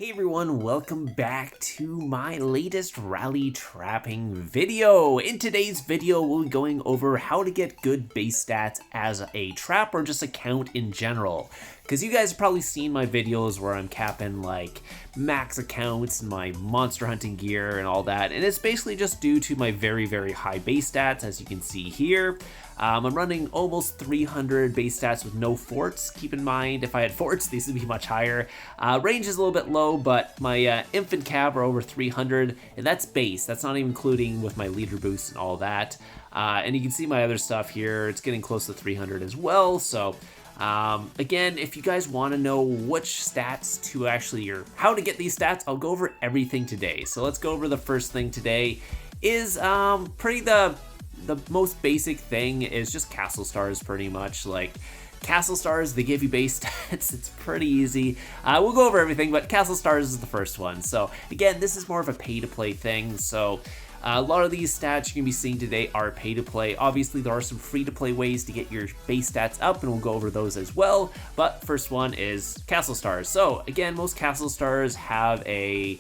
Hey everyone, welcome back to my latest rally trapping video. In today's video, we'll be going over how to get good base stats as a trap or just a count in general. Because you guys have probably seen my videos where I'm capping like max accounts and my monster hunting gear and all that, and it's basically just due to my very high base stats, as you can see here. I'm running almost 300 base stats with no forts. Keep in mind, if I had forts, these would be much higher. Range is a little bit low, but my infant cav are over 300, and that's base. That's not even including with my leader boost and all that. And you can see my other stuff here. It's getting close to 300 as well. So again, if you guys want to know which stats to actually, or how to get these stats, I'll go over everything today. So let's go over the first thing today is the most basic thing is just castle stars, pretty much. Like castle stars, they give you base stats. It's pretty easy. We'll go over everything, but castle stars is the first one. So again, this is more of a pay to play thing. So a lot of these stats you're gonna be seeing today are pay to play. Obviously, there are some free to play ways to get your base stats up, and we'll go over those as well. But first one is castle stars. So again, most castle stars have a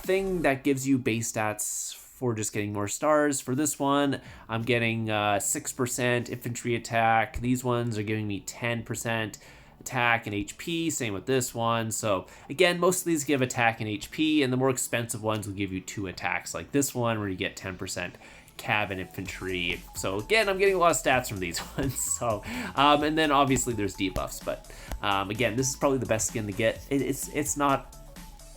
thing that gives you base stats for just getting more stars. For this one, I'm getting 6% infantry attack. These ones are giving me 10% attack and HP, same with this one. So again, most of these give attack and HP, and the more expensive ones will give you 2 attacks, like this one where you get 10% cav and infantry. So again, I'm getting a lot of stats from these ones. So and then obviously there's debuffs, but again, this is probably the best skin to get. It's not,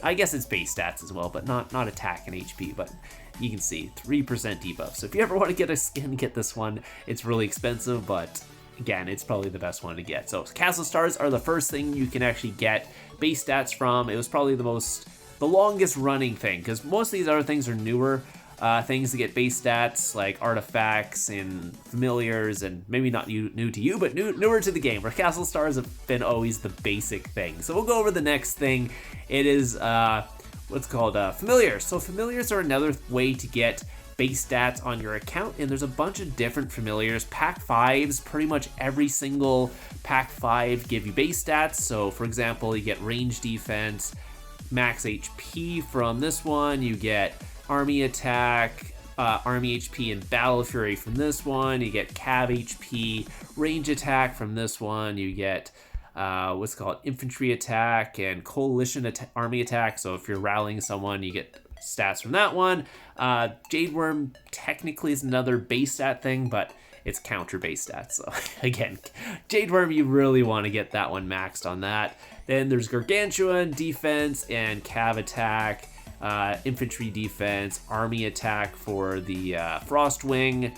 I guess it's base stats as well, but not attack and HP, but you can see 3% debuff. So if you ever want to get a skin, get this one. It's really expensive, but again, it's probably the best one to get. So castle stars are the first thing you can actually get base stats from. It was probably the longest running thing, because most of these other things are newer things to get base stats, like artifacts and familiars, and maybe not new to you, but newer to the game, where castle stars have been always the basic thing. So we'll go over the next thing. It is what's called familiars. So familiars are another way to get base stats on your account, and there's a bunch of different familiars. Pack 5s, pretty much every single pack 5 give you base stats. So for example, you get range defense, max HP from this one, you get army attack, army HP and battle fury from this one, you get cav HP, range attack from this one, you get what's called infantry attack and coalition army attack. So if you're rallying someone, you get stats from that one. Jade Worm technically is another base stat thing, but it's counter base stats. So again, Jade Worm, you really want to get that one maxed on that. Then there's Gargantuan defense and cav attack, infantry defense, army attack for the Frostwing.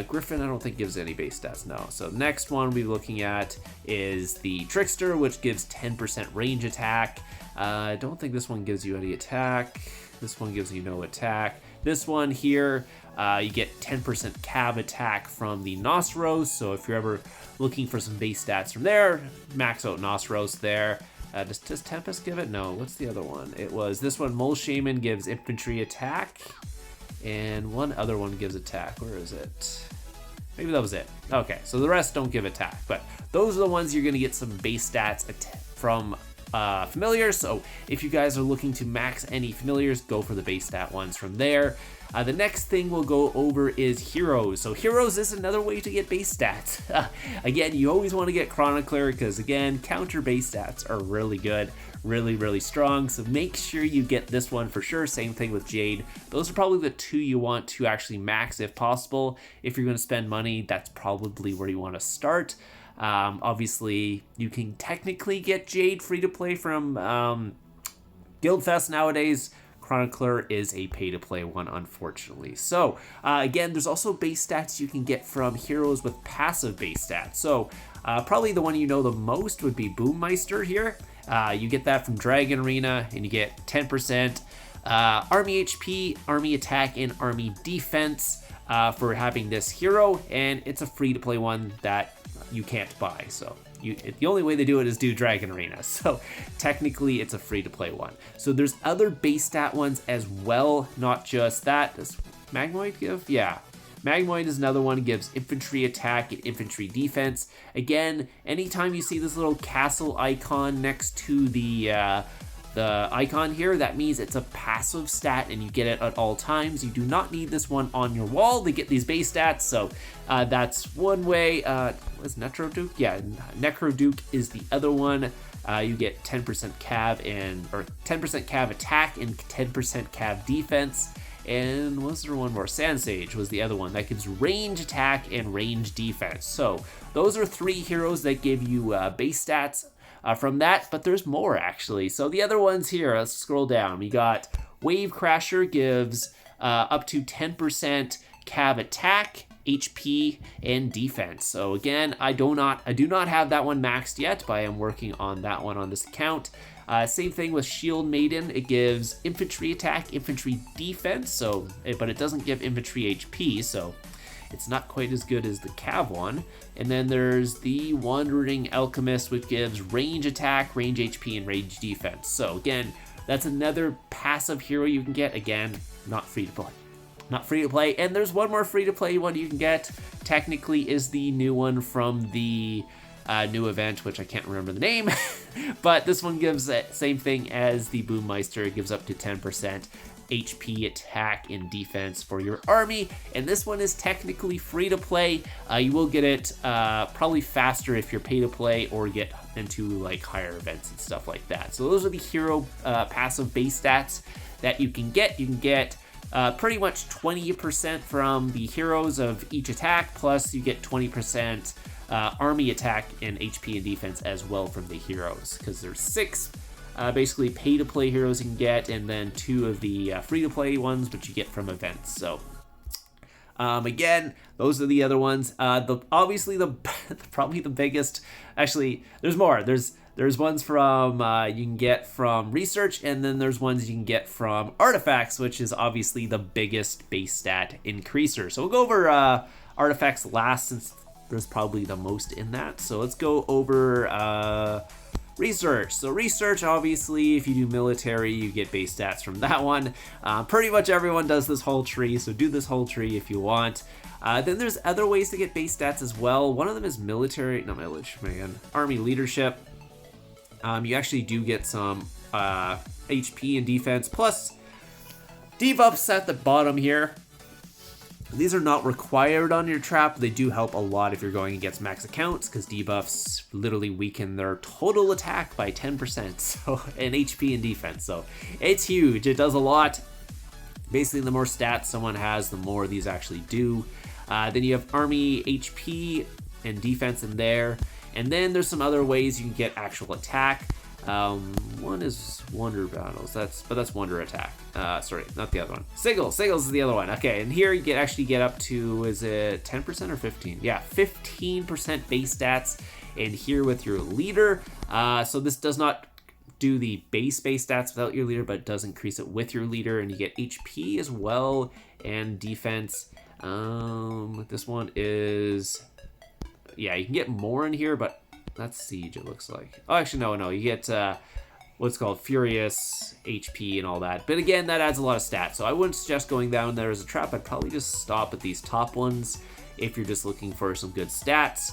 Griffin, I don't think gives any base stats, no. So next one we'll be looking at is the Trickster, which gives 10% range attack. I don't think this one gives you any attack. This one gives you no attack. This one here, you get 10% cav attack from the Nostros. So if you're ever looking for some base stats from there, max out Nostros there. Does Tempest give it? No, what's the other one? It was this one, Mole Shaman gives infantry attack. And one other one gives attack. Where is it? Maybe that was it. Okay, so the rest don't give attack, but those are the ones you're gonna get some base stats from familiars. So if you guys are looking to max any familiars, go for the base stat ones from there. The next thing we'll go over is heroes. So heroes is another way to get base stats. Again, you always want to get Chronicler, because again, counter base stats are really good, really strong. So make sure you get this one for sure. Same thing with Jade. Those are probably the two you want to actually max if possible. If you're going to spend money, that's probably where you want to start. Obviously, you can technically get Jade free to play from Guildfest nowadays. Chronicler is a pay-to-play one, unfortunately. So, again, there's also base stats you can get from heroes with passive base stats. So, probably the one you know the most would be Boommeister here. You get that from Dragon Arena, and you get 10% army HP, army attack, and army defense for having this hero, and it's a free-to-play one that you can't buy. So the only way they do it is do Dragon Arena. So technically it's a free to play one. So there's other base stat ones as well, not just that. Does Magmoid give? Yeah. Magmoid is another one, gives infantry attack and infantry defense. Again, anytime you see this little castle icon next to the the icon here, that means it's a passive stat and you get it at all times. You do not need this one on your wall to get these base stats, so that's one way. Was Necroduke? Yeah, Necroduke is the other one. You get 10% cav or 10% cav attack and 10% cav defense. And was there one more? Sandsage was the other one. That gives range attack and range defense. So those are 3 heroes that give you base stats from that, but there's more actually. So the other ones here, let's scroll down. We got Wave Crasher, gives up to 10% cav attack, HP, and defense. So again, I do not have that one maxed yet, but I am working on that one on this account. Same thing with Shield Maiden. It gives infantry attack, infantry defense, but it doesn't give infantry HP, so it's not quite as good as the Cav one. And then there's the Wandering Alchemist, which gives range attack, range HP, and range defense. So again, that's another passive hero you can get. Again, not free to play. Not free to play. And there's one more free to play one you can get. Technically is the new one from the new event, which I can't remember the name, but this one gives the same thing as the Boommeister. It gives up to 10% HP, attack, and defense for your army, and this one is technically free to play. You will get it probably faster if you're pay to play or get into like higher events and stuff like that. So those are the hero passive base stats that you can get. You can get pretty much 20% from the heroes of each attack, plus you get 20% army attack and HP and defense as well from the heroes, because there's 6 basically pay-to-play heroes you can get, and then 2 of the free-to-play ones, which you get from events. So again, those are the other ones. Obviously probably the biggest. Actually, there's more. There's ones from you can get from research, and then there's ones you can get from artifacts, which is obviously the biggest base stat increaser. So we'll go over artifacts last, since there's probably the most in that. So let's go over research. So research, obviously, if you do military, you get base stats from that one. Pretty much everyone does this whole tree, so do this whole tree if you want. Then there's other ways to get base stats as well. One of them is army leadership. You actually do get some HP and defense, plus debuffs at the bottom here. These are not required on your trap. They do help a lot if you're going against max accounts, because debuffs literally weaken their total attack by 10%, so, and HP and defense. So it's huge. It does a lot. Basically, the more stats someone has, the more these actually do. Then you have army HP and defense in there. And then there's some other ways you can get actual attack. One is Wonder Battles, that's Wonder Attack. Sorry, not the other one. Siggles is the other one. Okay, and here you actually get up to, is it 10% or 15? Yeah, 15% base stats, and here with your leader. So this does not do the base stats without your leader, but it does increase it with your leader, and you get HP as well, and defense. This one is, yeah, you can get more in here, but that's Siege, it looks like. Oh, actually, no, you get what's called Furious, HP, and all that. But again, that adds a lot of stats, so I wouldn't suggest going down there as a trap. I'd probably just stop at these top ones if you're just looking for some good stats.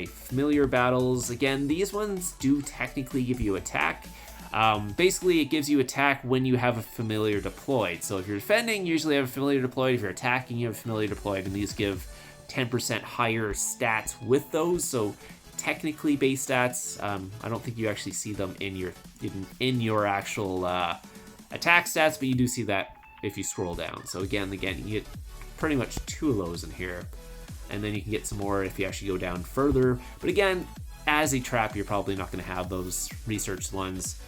Familiar Battles. Again, these ones do technically give you attack. Basically, it gives you attack when you have a familiar deployed. So if you're defending, you usually have a familiar deployed. If you're attacking, you have a familiar deployed, and these give 10% higher stats with those. So technically base stats, I don't think you actually see them in your actual attack stats, but you do see that if you scroll down. So again, you get pretty much 2 of those in here, and then you can get some more if you actually go down further. But again, as a trap, you're probably not going to have those research ones.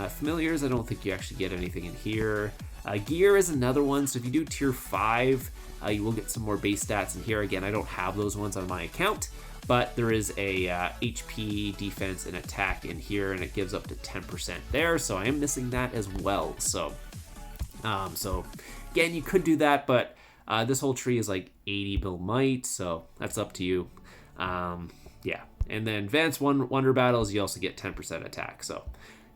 Familiars, I don't think you actually get anything in here. Gear is another one, so if you do tier 5, you will get some more base stats in here. Again, I don't have those ones on my account, but there is a HP, defense, and attack in here, and it gives up to 10% there, so I am missing that as well. So again, you could do that, but this whole tree is like 80 bill might, so that's up to you. Yeah, and then advanced wonder battles, you also get 10% attack. So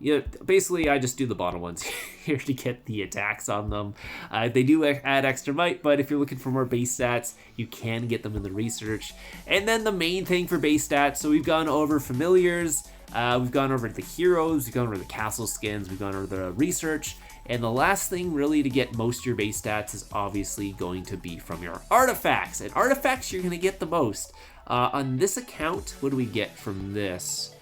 yeah, basically I just do the bottom ones here to get the attacks on them. They do add extra might, but if you're looking for more base stats, you can get them in the research. And then the main thing for base stats, so we've gone over familiars, We've gone over the heroes, we've gone over the castle skins, we've gone over the research, and the last thing really to get most of your base stats is obviously going to be from your artifacts. And artifacts you're going to get the most. On this account, what do we get from this?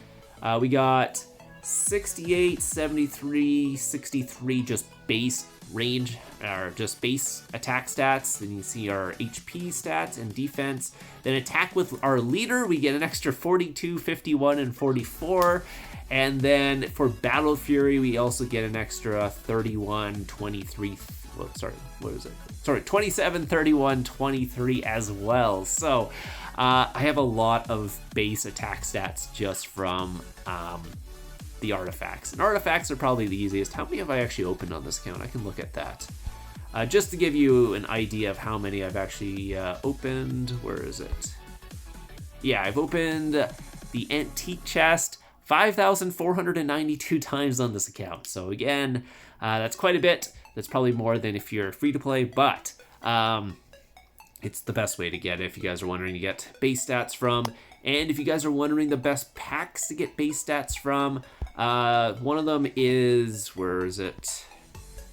We got 68, 73, 63 just base range, or just base attack stats. Then you see our HP stats and defense. Then attack with our leader, we get an extra 42, 51, and 44. And then for Battle Fury, we also get an extra 31, 23, oh, sorry, what is it? Sorry, 27, 31, 23 as well. So I have a lot of base attack stats just from the artifacts. And artifacts are probably the easiest. How many have I actually opened on this account? I can look at that. Just to give you an idea of how many I've actually opened. Where is it? Yeah, I've opened the antique chest 5,492 times on this account. So again, that's quite a bit. That's probably more than if you're free to play, but it's the best way to get it if you guys are wondering to get base stats from. And if you guys are wondering the best packs to get base stats from, one of them is, where is it?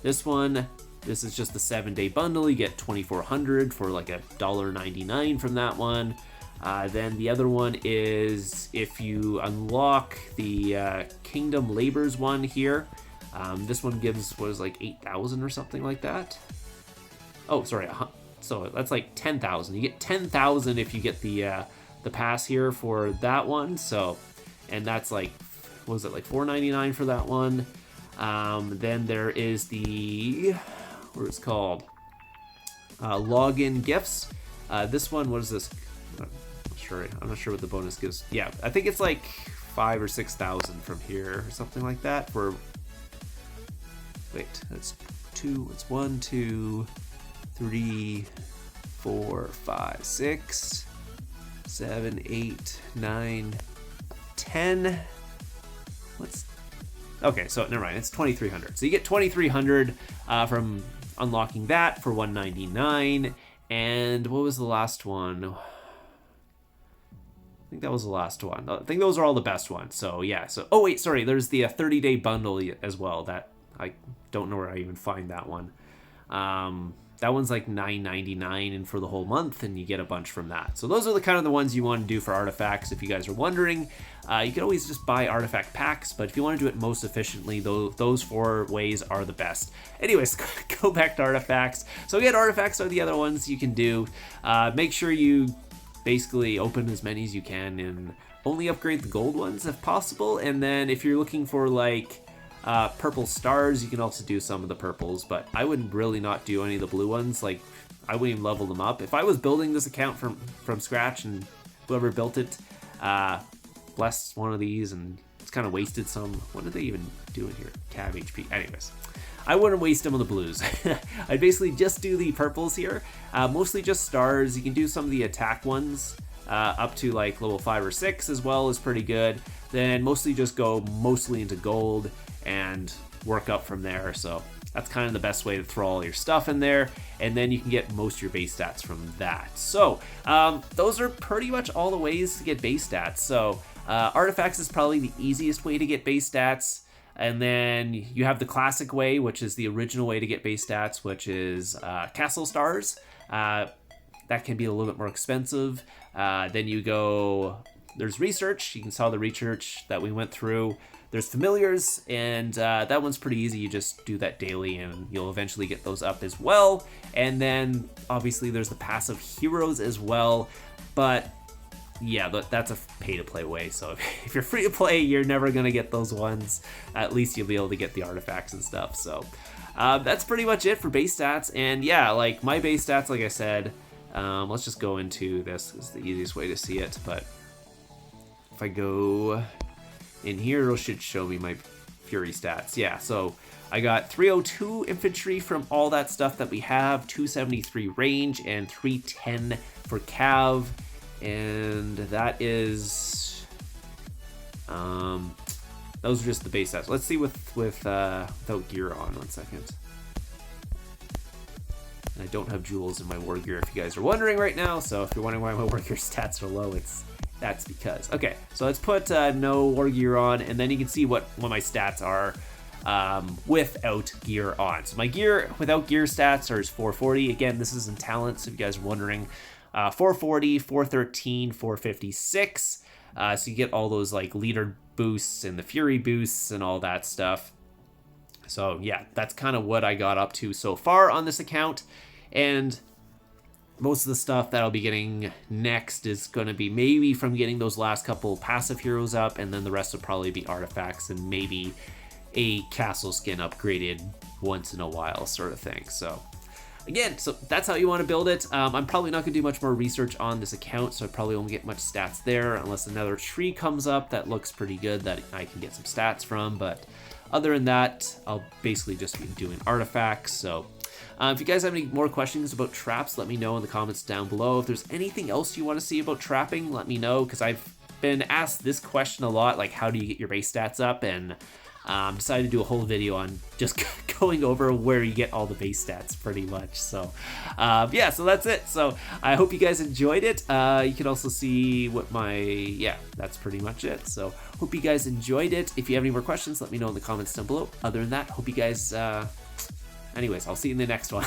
This one. This is just the 7-day bundle. You get 2,400 for like $1.99 from that one. Then the other one is if you unlock the Kingdom Labors one here. This one gives, what is like 8,000 or something like that. Oh, sorry. So that's like 10,000. You get 10,000 if you get the pass here for that one. So, and that's like, what was it, like $4.99 for that one. Then there is the, what it's called, login gifts. This one, what is this? I'm not sure what the bonus gives. Yeah, I think it's like 5,000 or 6,000 from here or something like that. For wait, that's two. It's 1, 2, 3, 4, 5, 6, 7, 8, 9, 10. What's okay? So never mind. It's 2,300. So you get 2,300 from unlocking that for $1.99. And what was the last one? I think that was the last one. I think those are all the best ones. So yeah. So oh wait, sorry. There's the 30-day bundle as well. That I don't know where I even find that one. That one's like $9.99 and for the whole month, and you get a bunch from that. So those are the kind of the ones you want to do for artifacts. If you guys are wondering, you can always just buy artifact packs, but if you want to do it most efficiently, those 4 ways are the best. Anyways, go back to artifacts. So again, artifacts are the other ones you can do. Make sure you basically open as many as you can and only upgrade the gold ones if possible. And then if you're looking for like purple stars, you can also do some of the purples, but I wouldn't really not do any of the blue ones. Like, I wouldn't even level them up. If I was building this account from scratch and whoever built it blessed one of these and it's kind of wasted some. What did they even do in here? Cav HP. Anyways, I wouldn't waste them on the blues. I'd basically just do the purples here. Mostly just stars. You can do some of the attack ones up to like level 5 or 6 as well is pretty good. Then mostly just go mostly into gold and work up from there. So that's kind of the best way to throw all your stuff in there, and then you can get most of your base stats from that. So those are pretty much all the ways to get base stats. So artifacts is probably the easiest way to get base stats. And then you have the classic way, which is the original way to get base stats, which is castle stars. That can be a little bit more expensive. Then you go, there's research. You can saw the research that we went through. There's familiars, and that one's pretty easy. You just do that daily, and you'll eventually get those up as well. And then, obviously, there's the passive heroes as well. But, yeah, that's a pay-to-play way. So if you're free to play, you're never going to get those ones. At least you'll be able to get the artifacts and stuff. So that's pretty much it for base stats. And, yeah, like, my base stats, like I said, let's just go into this. It's the easiest way to see it. But if I go in here, it should show me my Fury stats. Yeah, so I got 302 infantry from all that stuff that we have, 273 range, and 310 for cav. And that is, those are just the base stats. Let's see without gear on, 1 second. I don't have jewels in my war gear, if you guys are wondering right now. So if you're wondering why my war gear stats are low, it's that's because. Okay, so let's put no war gear on, and then you can see what my stats are without gear on. So my gear without gear stats are 440. Again, this is in talent, so if you guys are wondering, 440, 413, 456. So you get all those like leader boosts and the fury boosts and all that stuff. So yeah, that's kind of what I got up to so far on this account. And most of the stuff that I'll be getting next is going to be maybe from getting those last couple passive heroes up, and then the rest will probably be artifacts and maybe a castle skin upgraded once in a while sort of thing. So again, so that's how you want to build it. I'm probably not going to do much more research on this account, so I probably won't get much stats there unless another tree comes up that looks pretty good that I can get some stats from. But other than that, I'll basically just be doing artifacts. So if you guys have any more questions about traps, let me know in the comments down below. If there's anything else you want to see about trapping, let me know, because I've been asked this question a lot, like how do you get your base stats up, and decided to do a whole video on just going over where you get all the base stats pretty much. So yeah, so that's it. So I hope you guys enjoyed it. You can also see what that's pretty much it. So hope you guys enjoyed it. If you have any more questions, let me know in the comments down below. Other than that, hope you guys anyways, I'll see you in the next one.